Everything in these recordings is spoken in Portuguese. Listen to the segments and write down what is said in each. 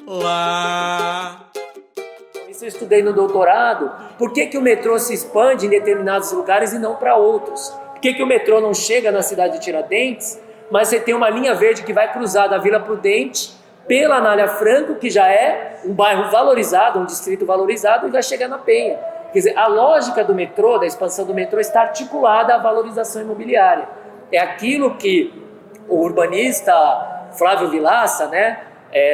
lá. Isso eu estudei no doutorado. Por que o metrô se expande em determinados lugares e não para outros? Por que o metrô não chega na cidade de Tiradentes, mas você tem uma linha verde que vai cruzar da Vila Prudente pela Anália Franco, que já é um bairro valorizado, um distrito valorizado, e vai chegar na Penha. Quer dizer, a lógica do metrô, da expansão do metrô, está articulada à valorização imobiliária. É aquilo que o urbanista Flávio Vilaça, né,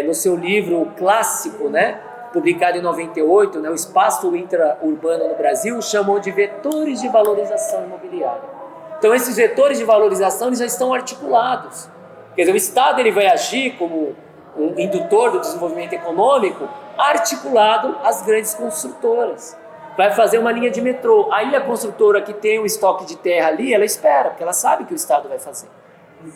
no seu livro clássico, né, publicado em 98, né, o espaço intraurbano no Brasil, chamou de vetores de valorização imobiliária. Então, esses vetores de valorização eles já estão articulados. Quer dizer, o Estado ele vai agir como um indutor do desenvolvimento econômico articulado às grandes construtoras. Vai fazer uma linha de metrô. Aí a construtora que tem um estoque de terra ali, ela espera, porque ela sabe que o Estado vai fazer.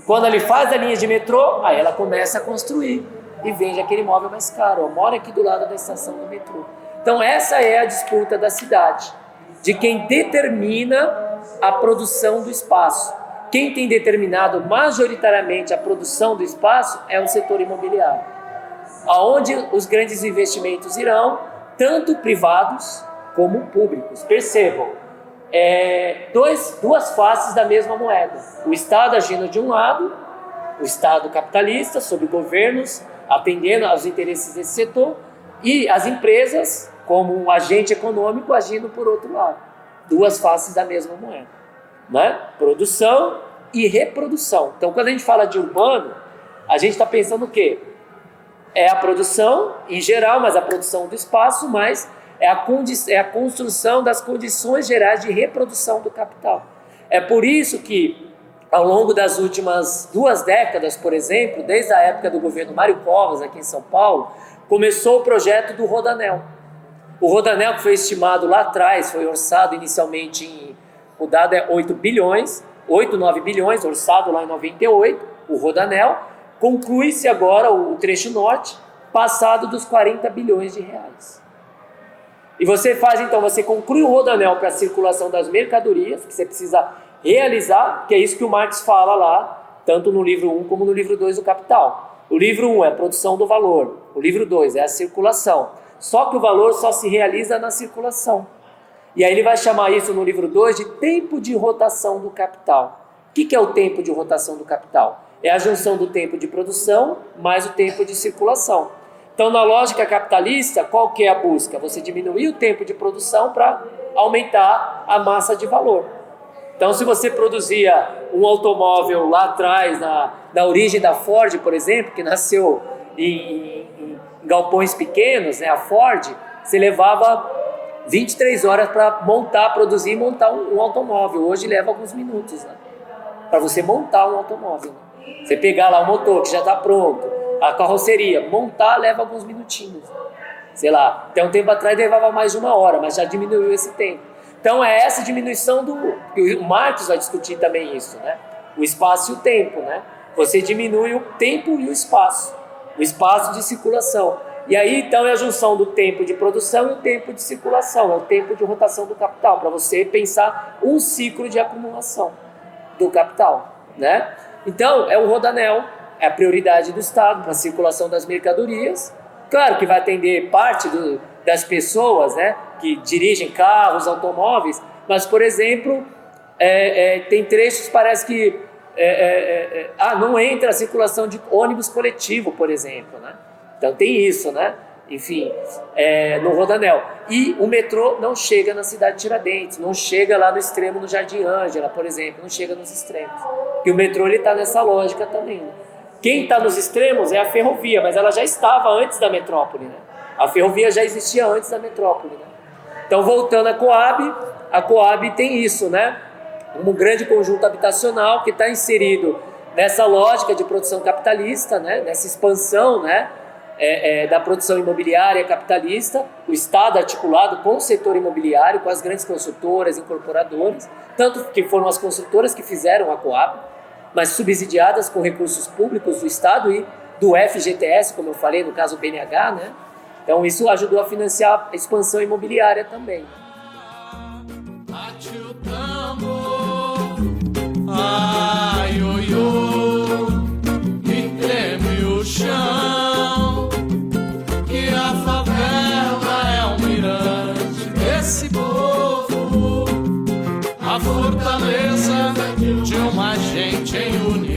Quando ele faz a linha de metrô, aí ela começa a construir e vende aquele imóvel mais caro. Eu moro aqui do lado da estação do metrô. Então essa é a disputa da cidade, de quem determina a produção do espaço. Quem tem determinado majoritariamente a produção do espaço é o setor imobiliário, aonde os grandes investimentos irão, tanto privados como públicos. Percebam, duas faces da mesma moeda. O Estado agindo de um lado, o Estado capitalista, sob governos, atendendo aos interesses desse setor, e as empresas, como um agente econômico, agindo por outro lado. Duas faces da mesma moeda, né? Produção e reprodução. Então, quando a gente fala de urbano, a gente está pensando o quê? É a produção em geral, mas a produção do espaço, mas é a construção das condições gerais de reprodução do capital. É por isso que, ao longo das últimas 2 décadas, por exemplo, desde a época do governo Mário Covas, aqui em São Paulo, começou o projeto do Rodanel. O Rodanel, que foi estimado lá atrás, foi orçado inicialmente o dado é 8 bilhões, 8, 9 bilhões, orçado lá em 98, o Rodanel. Conclui-se agora o trecho norte, passado dos 40 bilhões de reais. E você faz, então, você conclui o Rodanel para a circulação das mercadorias, que você precisa realizar, que é isso que o Marx fala lá, tanto no livro 1 como no livro 2 do Capital. O livro 1 é a produção do valor, o livro 2 é a circulação. Só que o valor só se realiza na circulação. E aí ele vai chamar isso no livro 2 de tempo de rotação do capital. O que é o tempo de rotação do capital? É a junção do tempo de produção mais o tempo de circulação. Então, na lógica capitalista, qual que é a busca? Você diminuir o tempo de produção para aumentar a massa de valor. Então, se você produzia um automóvel lá atrás, na origem da Ford, por exemplo, que nasceu em galpões pequenos, né, a Ford, você levava 23 horas para produzir e montar um automóvel. Hoje leva alguns minutos, né, para você montar um automóvel. Né? Você pegar lá o motor que já está pronto, a carroceria, montar leva alguns minutinhos. Sei lá, até um tempo atrás levava mais de 1 hora, mas já diminuiu esse tempo. Então é essa diminuição o Marx vai discutir também isso, né? O espaço e o tempo, né? Você diminui o tempo e o espaço de circulação. E aí então é a junção do tempo de produção e o tempo de circulação, é o tempo de rotação do capital, para você pensar um ciclo de acumulação do capital, né? Então é o Rodanel, é a prioridade do Estado para a circulação das mercadorias. Claro que vai atender parte das pessoas, né, que dirigem carros, automóveis, mas, por exemplo, tem trechos, parece que não entra a circulação de ônibus coletivo, por exemplo, né? Então tem isso, né? Enfim, no Rodanel. E o metrô não chega na cidade de Tiradentes, não chega lá no extremo no Jardim Ângela, por exemplo, não chega nos extremos. E o metrô está nessa lógica também, né? Quem está nos extremos é a ferrovia, mas ela já estava antes da metrópole, né? A ferrovia já existia antes da metrópole, né? Então, voltando a Coab tem isso, né? Um grande conjunto habitacional que está inserido nessa lógica de produção capitalista, né? Nessa expansão, né? Da produção imobiliária capitalista, o Estado articulado com o setor imobiliário, com as grandes construtoras, incorporadoras, tanto que foram as construtoras que fizeram a Coab, mas subsidiadas com recursos públicos do Estado e do FGTS, como eu falei, no caso o BNH, né? Então isso ajudou a financiar a expansão imobiliária também. Bate o tambor, ai, oi, oi, e treme o chão, gente em união.